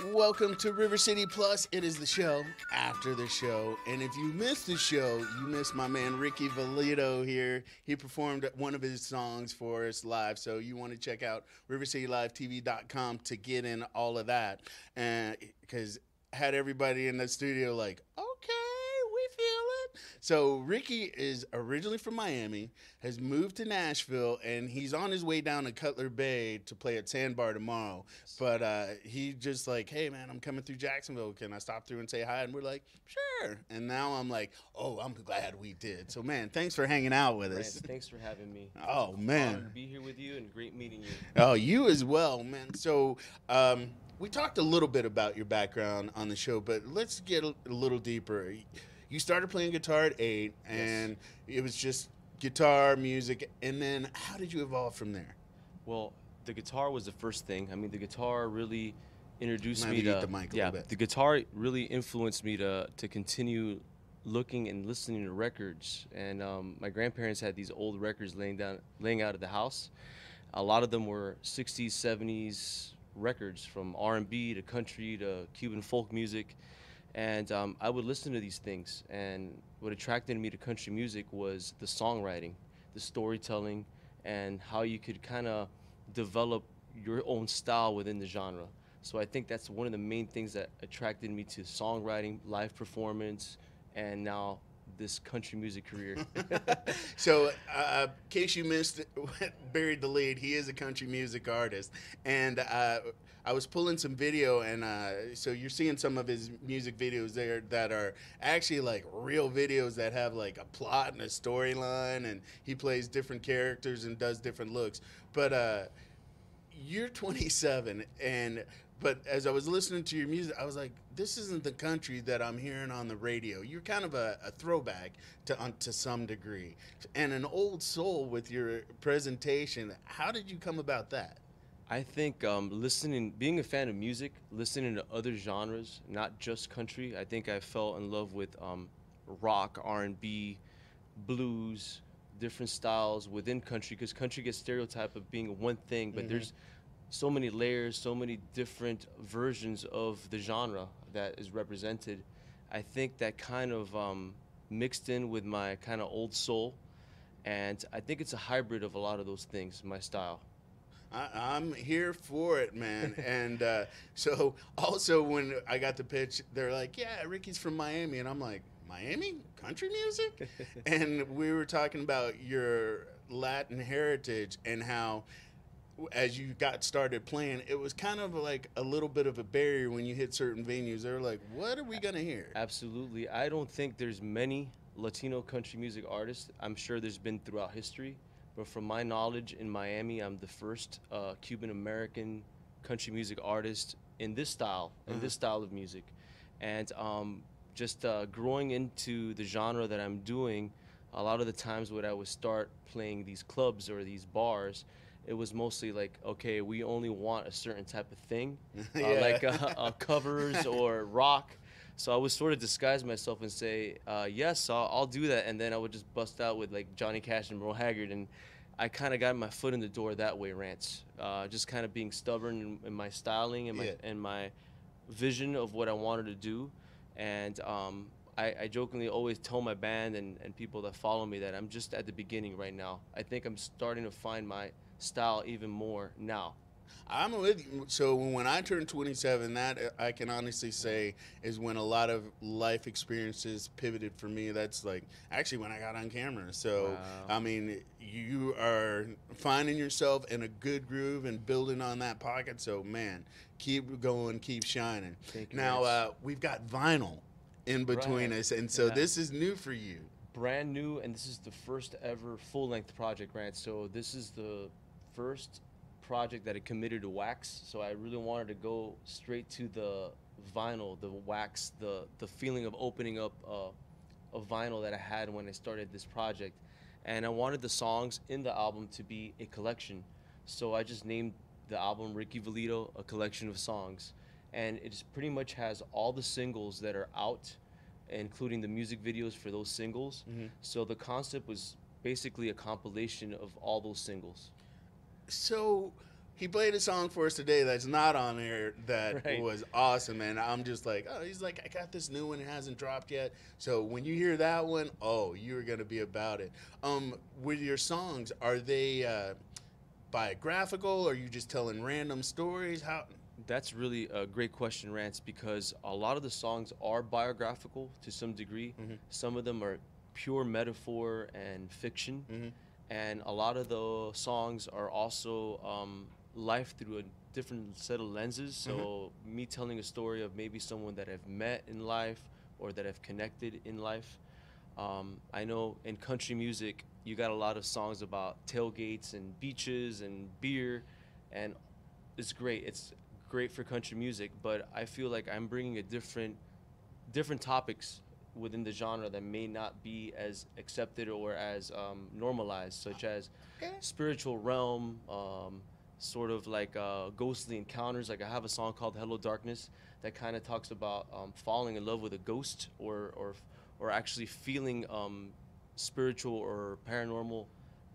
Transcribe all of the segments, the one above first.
Welcome to River City Plus. It is the show after the show. And if you missed the show, you missed my man Ricky Valido here. He performed one of his songs for us live. So you want to check out rivercitylivetv.com to get in all of that. And because had everybody in the studio like, okay, we feel it. So Ricky is originally from Miami, has moved to Nashville, and he's on his way down to Cutler Bay to play at Sandbar tomorrow. But he just like, hey man, I'm coming through Jacksonville. Can I stop through and say hi? And we're like, sure. And now I'm like, oh, I'm glad we did. So man, thanks for hanging out with Rance, us. thanks for having me. Oh It's an man, honor to be here with you and great meeting you. oh you as well, man. So we talked a little bit about your background on the show, but let's get a little deeper. You started playing guitar at 8, and it was just guitar, music, and then how did you evolve from there? Well, the guitar was the first thing. I mean, the guitar really introduced Might me eat to the mic a yeah. little bit. The guitar really influenced me to continue looking and listening to records. And my grandparents had these old records laying out of the house. A lot of them were 60s, 70s records, from R&B to country to Cuban folk music. And I would listen to these things, and what attracted me to country music was the songwriting, the storytelling, and how you could kind of develop your own style within the genre. So I think that's one of the main things that attracted me to songwriting, live performance, and now this country music career. So, in case you missed it, buried the lead, he is a country music artist, and I was pulling some video, and so you're seeing some of his music videos there that are actually like real videos that have like a plot and a storyline, and he plays different characters and does different looks. But you're 27, and but as I was listening to your music, I was like, this isn't the country that I'm hearing on the radio. You're kind of a throwback to some degree, and an old soul with your presentation. How did you come about that? I think being a fan of music, listening to other genres, not just country. I think I fell in love with rock, R&B, blues, different styles within country, because country gets stereotyped of being one thing, but there's so many layers, so many different versions of the genre that is represented. I think that kind of mixed in with my kind of old soul, and I think it's a hybrid of a lot of those things, my style. I'm here for it, man. And so also when I got the pitch, they're like, yeah, Ricky's from Miami. And I'm like, Miami? Country music? And we were talking about your Latin heritage and how as you got started playing, it was kind of like a little bit of a barrier when you hit certain venues. They're like, what are we going to hear? Absolutely. I don't think there's many Latino country music artists. I'm sure there's been throughout history, but from my knowledge, in Miami, I'm the first Cuban American country music artist in this style, of music. And just growing into the genre that I'm doing, a lot of the times when I would start playing these clubs or these bars, it was mostly like, okay, we only want a certain type of thing, Yeah. like covers or rock. So I would sort of disguise myself and say, yes, I'll do that. And then I would just bust out with like Johnny Cash and Merle Haggard. And I kind of got my foot in the door that way, Rance. Just kind of being stubborn in my styling and my vision of what I wanted to do. And I jokingly always tell my band and people that follow me that I'm just at the beginning right now. I think I'm starting to find my style even more now. I'm with you. So when I turned 27, that I can honestly say is when a lot of life experiences pivoted for me. That's like actually when I got on camera. So Wow. I mean, you are finding yourself in a good groove and building on that pocket. So man, keep going, keep shining. Thank you, Now Rance. we've got vinyl in between Right. us, and so Yeah. this is new for you. Brand new, and this is the first ever full-length project, Rance. So this is the first project that I committed to wax. So I really wanted to go straight to the vinyl, the wax, the feeling of opening up a vinyl that I had when I started this project. And I wanted the songs in the album to be a collection. So I just named the album Ricky Valido, a collection of songs. And it just pretty much has all the singles that are out, including the music videos for those singles. So the concept was basically a compilation of all those singles. So He played a song for us today that's not on air that Right. was awesome, and I'm just like, oh, he's like, I got this new one, it hasn't dropped yet. So when you hear that one, oh, you're gonna be about it. With your songs, are they biographical? Or are you just telling random stories? How? That's really a great question, Rance, because a lot of the songs are biographical to some degree. Some of them are pure metaphor and fiction, and a lot of the songs are also life through a different set of lenses. So me telling a story of maybe someone that I've met in life or that I've connected in life. I know in country music, you got a lot of songs about tailgates and beaches and beer, and it's great. It's great for country music, but I feel like I'm bringing a different topics within the genre that may not be as accepted or as normalized, such as spiritual realm, sort of like ghostly encounters. Like I have a song called "Hello Darkness" that kind of talks about falling in love with a ghost, or actually feeling spiritual or paranormal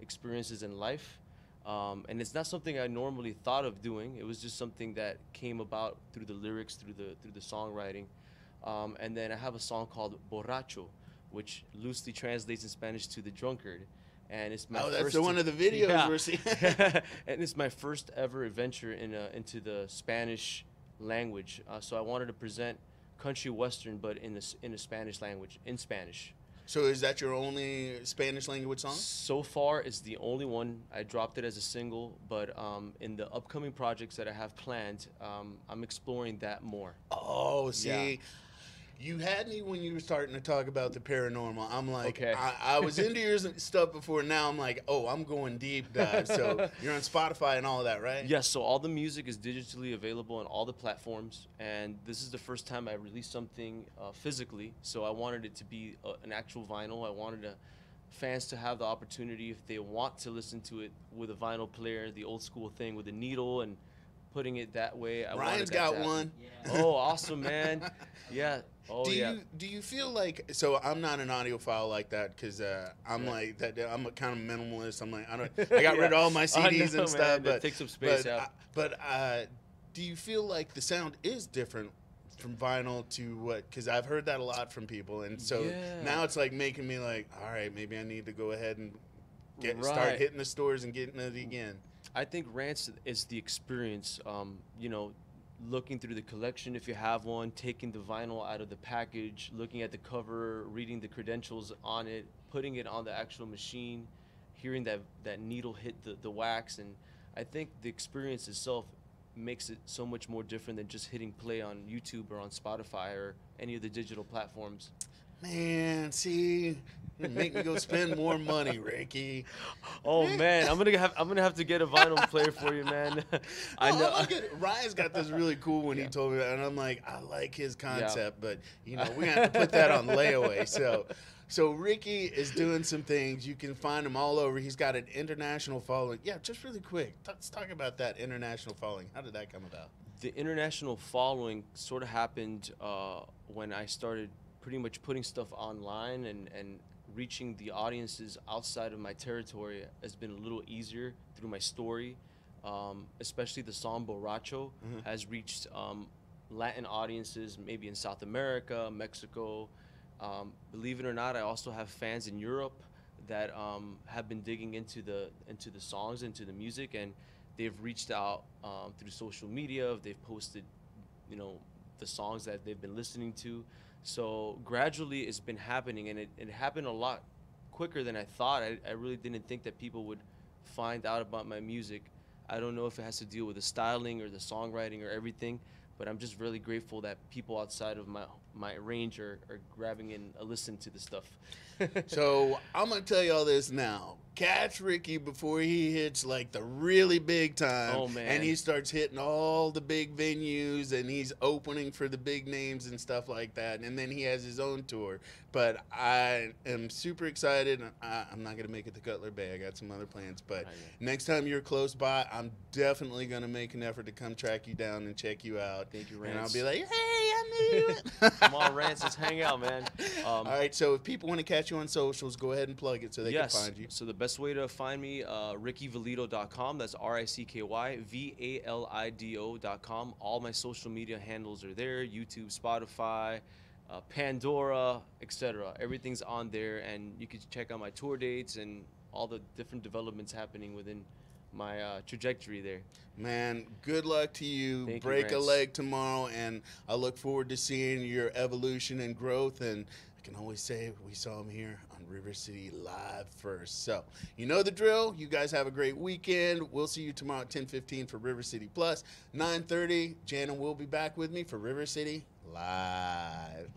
experiences in life. And it's not something I normally thought of doing. It was just something that came about through the lyrics, through the songwriting. And then I have a song called Borracho, which loosely translates in Spanish to the drunkard. And it's my Oh, that's first the one of the videos yeah. we're seeing. And it's my first ever adventure into the Spanish language. So I wanted to present country western, but in a Spanish language, in Spanish. So is that your only Spanish language song? So far, it's the only one. I dropped it as a single, but in the upcoming projects that I have planned, I'm exploring that more. Oh, see, Yeah. you had me when you were starting to talk about the paranormal. I'm like, Okay. I was into your stuff before. Now I'm like, oh, I'm going deep dive. So you're on Spotify and all of that, right? Yes, so all the music is digitally available on all the platforms, and this is the first time I released something physically. So I wanted it to be an actual vinyl. I wanted fans to have the opportunity, if they want to listen to it with a vinyl player, the old school thing with a needle and putting it that way. Ryan's got one. Oh, awesome, man. Yeah. Oh, yeah. Do you feel like, so I'm not an audiophile like that because I'm like that. I'm a kind of minimalist. I'm like I got rid of all my CDs and stuff, man, but take some space out. But do you feel like the sound is different from vinyl to what? Because I've heard that a lot from people, and so now it's like making me like, all right, maybe I need to go ahead and start hitting the stores and getting it again. I think Rance is the experience. Looking through the collection, if you have one, taking the vinyl out of the package, looking at the cover, reading the credentials on it, putting it on the actual machine, hearing that needle hit the wax. And I think the experience itself makes it so much more different than just hitting play on YouTube or on Spotify or any of the digital platforms. Man, see, you make me go spend more money, Ricky. Oh man, I'm gonna have to get a vinyl player for you, man. I know. Ryan's got this really cool one he told me about, and I'm like, I like his concept, but we're gonna have to put that on layaway. So Ricky is doing some things. You can find him all over. He's got an international following. Yeah, just really quick, let's talk about that international following. How did that come about? The international following sort of happened when I started pretty much putting stuff online and reaching the audiences outside of my territory has been a little easier through my story. Especially the song Borracho has reached Latin audiences, maybe in South America, Mexico. Believe it or not, I also have fans in Europe that have been digging into the songs, into the music, and they've reached out through social media. They've posted, the songs that they've been listening to. So gradually it's been happening, and it happened a lot quicker than I thought. I really didn't think that people would find out about my music. I don't know if it has to deal with the styling or the songwriting or everything, but I'm just really grateful that people outside of my range are grabbing in a listen to the stuff. So I'm going to tell you all this now. Catch Ricky before he hits like the really big time. Oh, man. And he starts hitting all the big venues and he's opening for the big names and stuff like that. And then he has his own tour. But I am super excited. I'm not going to make it to Cutler Bay. I got some other plans. But next time you're close by, I'm definitely going to make an effort to come track you down and check you out. Thank you, Rance. And I'll be like, hey, I knew you. Come on, Rance, let's hang out, man. All right, so if people want to catch you on socials, go ahead and plug it so they can find you. So the best way to find me, rickyvalido.com. That's RICKYVALIDO.com. All my social media handles are there: YouTube, Spotify, Pandora, etc. Everything's on there, and you can check out my tour dates and all the different developments happening within my trajectory there. Man, good luck to you. Thank you, Break a Rance. leg tomorrow, and I look forward to seeing your evolution and growth. And I can always say we saw him here on River City Live first. So you know the drill. You guys have a great weekend. We'll see you tomorrow at 10:15 for River City Plus. 9:30, Jan will be back with me for River City Live.